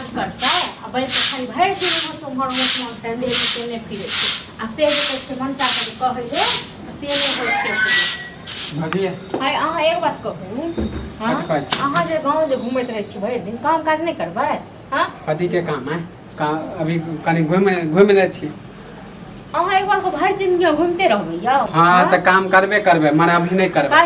काज करता अब खाली भरि दिन सोमहर उठना ले के ने फिरे आ से जे मनता के कहले से ने होय छै भगिए हाय अहाँ एक बात कहू हां अहाँ जे गांव जे घुमैत रहै छी भरि दिन काम काज नहीं करबै हां पति के काम है अभी कनी घुम ले छी अहाँ एक बार को भरि जिंदगी घूमते रहबै या हां त काम करबे माने अभी नहीं करबै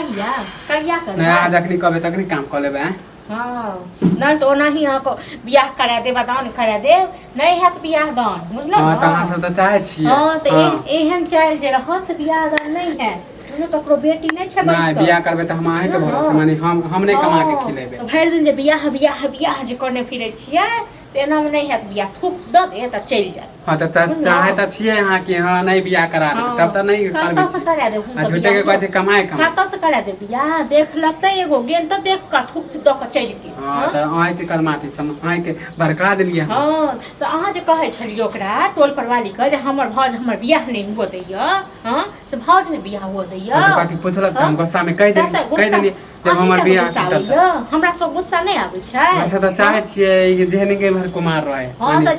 कहिया करबै नहीं आज जखनी कहबे तखनी काम कर लेबै हां नहीं तो ओनाही अहाँ को बियाह करा देब दान करा देब नहीं हैत बियाह दान बुझलौ हां त अहाँ सब त चाहे छी हां त एहन चाइल जे रहत बियाह दान नहीं है उन्हें तो ककरो बेटी नहीं छै नहीं बियाह करबे त हम अहीं के भरोसे माने हम नहीं कमा के खिलेबे भरि दिन जे बियाह जे करने फिरै छियै से एना में नहीं हैत बियाह थूक द दे त चल जाय हां त चाहे त छियै अहाँ कि हां नहीं बियाह करा दे तब त नहीं करबे से करा दे आ झूठे के कहै छै कमाए कत से करा दे बियाह देख लगतै एगो गेल त देख का थूक द के चल के हां त अहीं के करमाती छ अहीं के भड़का देलिए हां त अहाँ जे कहै छलियो ओकरा टोल परवाली के जे हमर भौज हमर बियाह नहीं हुआ दैया हां से भौज ने बियाह हुआ दैया त कथि पुछलक हम गुस्सा में कह देली जब हमर बियाह टूटल हमरा सब गुस्सा नहीं आबै छै वैसे त चाहे छियै जेहन के भर कुमार रहे हां त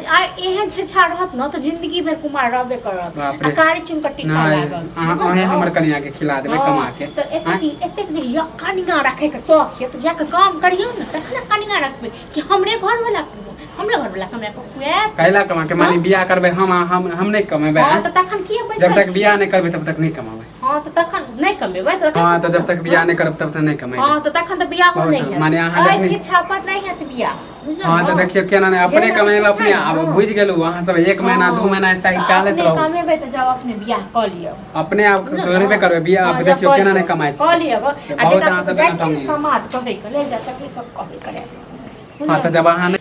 एहन छै छा रहत न त जिंदगी भर कुमार रहबे करत आ कारी चुनकट्टी का लागल अहाँ हमर कन्या के खिला देबै कमा के त एतेक जे कनिया रखे के शौक है त जाके काम करियो न तखन कनिया रखबे कि हमरे घर वाला हमरा को खुए कैला कमा के मानी बियाह करबे हम नहीं कमेबे हां त तखन की बैठ जब तक बियाह नहीं करबे तब तक नहीं कमाबे हां त तखन नहीं कमेबे त हां त जब तक बियाह नहीं करब तब तक नहीं कमेबे हां त तखन त बियाह हो नहीं है माने अहाँ देखै छापट नहीं है त बियाह हां त देखियो केना ने अपने कमेबे अपने अब बुझ गेलु अहाँ सब 1 महीना 2 महीना ऐसा ही टालत रहो कमेबे त जाओ अपने बियाह क लियो अपने आप करबे करबे बियाह अब देखियो केना ने कमाई क लियो आ जेका सब जाय समाज कहै के ले जा तक सब कहबे करे हां त जब अहाँ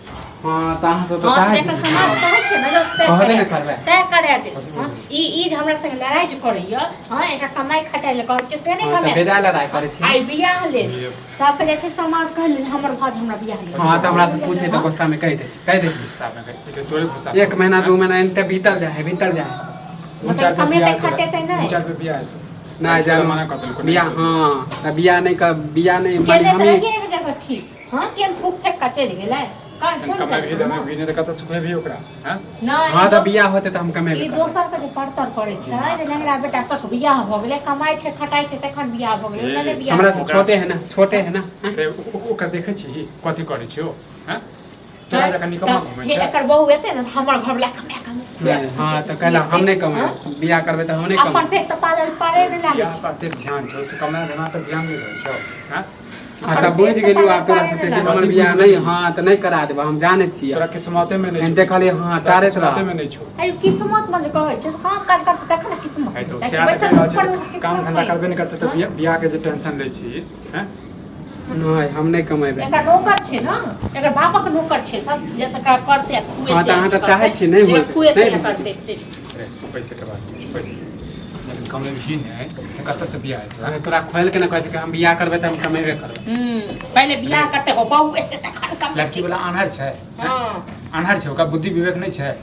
हां त अहाँ सब त चाहे छी समाज कहै छै न लोग से कहबे न करबे से करे दे हां ई जे हमरा संग लड़ाई जे करैया हां एकरा कमाई खटाई ले कहै छै से नहीं कमाई त बेजा लड़ाई करे छी आई बियाह ले सब के जे छै समाज कहले हमर भौज हमरा बियाह ले हां त हमरा से पूछे त गुस्सा में कह दे गुस्सा में कह तोरे गुस्सा 1 महीना 2 महीना इनते भीतर जाए मतलब कमेते खटेते नहीं 4 पे बियाह ना जान मना कर देलको बियाह हां त बियाह नहीं माने हम एक जगह ठीक हां केन थूक फेंक का चल गेलै कमाई भी जमा भी ने त कत सुखे भी ओकरा हां हां त बियाह होते त हम कमेबे ई दोसर के जे पड़तर पड़े छै जे नंगरा बेटा सब बियाह भ गेलै कमाई छै खटाई छै तखन बियाह भ गेलै ओने बियाह हमरा से छोटे है ना ओकर देखै छी कथि करै छी ओ हां तोरा जका निकम्मा घुमै छै एकर बहू एते न हमर घर वाला कमे हां त कहला हम नहीं कमे बियाह करबे त हम नहीं कमे अपन पेट त पाले न लागे बियाह पर ते ध्यान छौ से कमा धमा पर ध्यान नहीं रहै छौ हां हां त बुझ गेलु आ तोरा से हमर बियाह नहीं हां त नहीं करा देबा हम जाने छी तोरा किस्मते में नहीं देखलिए हां तारे किस्मते में नहीं छौ अरे किस्मत में जे कहै छै काम काज करते तखन किस्मत है तो से काम धंधा करबे नहीं करते त बियाह के जे टेंशन लै छी हैं नहीं हम नहीं कमेबे एकर नौकर छै न एकर बाप के नौकर छै सब जे तक करते खुए हां त अहाँ त चाहे छी नहीं होय नहीं करते से पैसे के बात पैसे कमे भी नहीं त कत से बियाह है तोरा खोल के न कहै छै कि हम बियाह करबे त हम कमेबे करबे पहले बियाह करते हो बहू एते तखन कम लड़की वाला आन्हर छै हां आन्हर छै ओका बुद्धि विवेक नहीं छै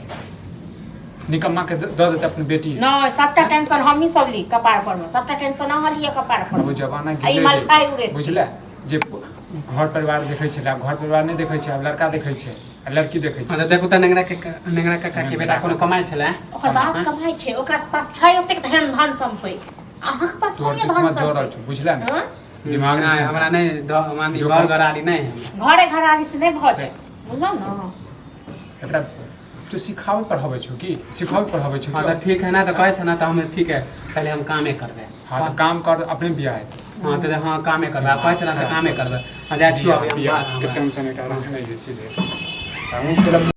निकम्मा के द देते अपनी बेटी नहीं सबटा टेंशन हम ही सब ली कपार पर में सबटा टेंशन हम लिए कपार पर वो जमाना आई माल पाई उड़े बुझले जे घर परिवार देखै छै घर परिवार नहीं देखै छै अब लड़का देखै छै आ लड़की देखै छै त देखू त नेंगरा काका के बेटा कोनो कमाई छले ओकर बाप कमाई छै ओकरा पास छै ओतेक धन संपत्ति अहाँ के पास तोर कोन धन किस्मत जोड़ल संपत्ति छै बुझले न दिमाग नहीं नहीं हमरा नहीं मानी घर घराली नहीं घरे घराली से नहीं भ जाय बुझलो न एकरा तो सिखावे पढ़ावे छौ की सिखावे पढ़ावे छौ हां त ठीक है ना त कहै छ ना त हम ठीक है पहले हम कामे करबे हां त काम कर अपने बियाह है हां त हां कामे करबे कहै छ ना त कामे करबे आ जा छियो बियाह के टेंशन है कारण नहीं इसीलिए हम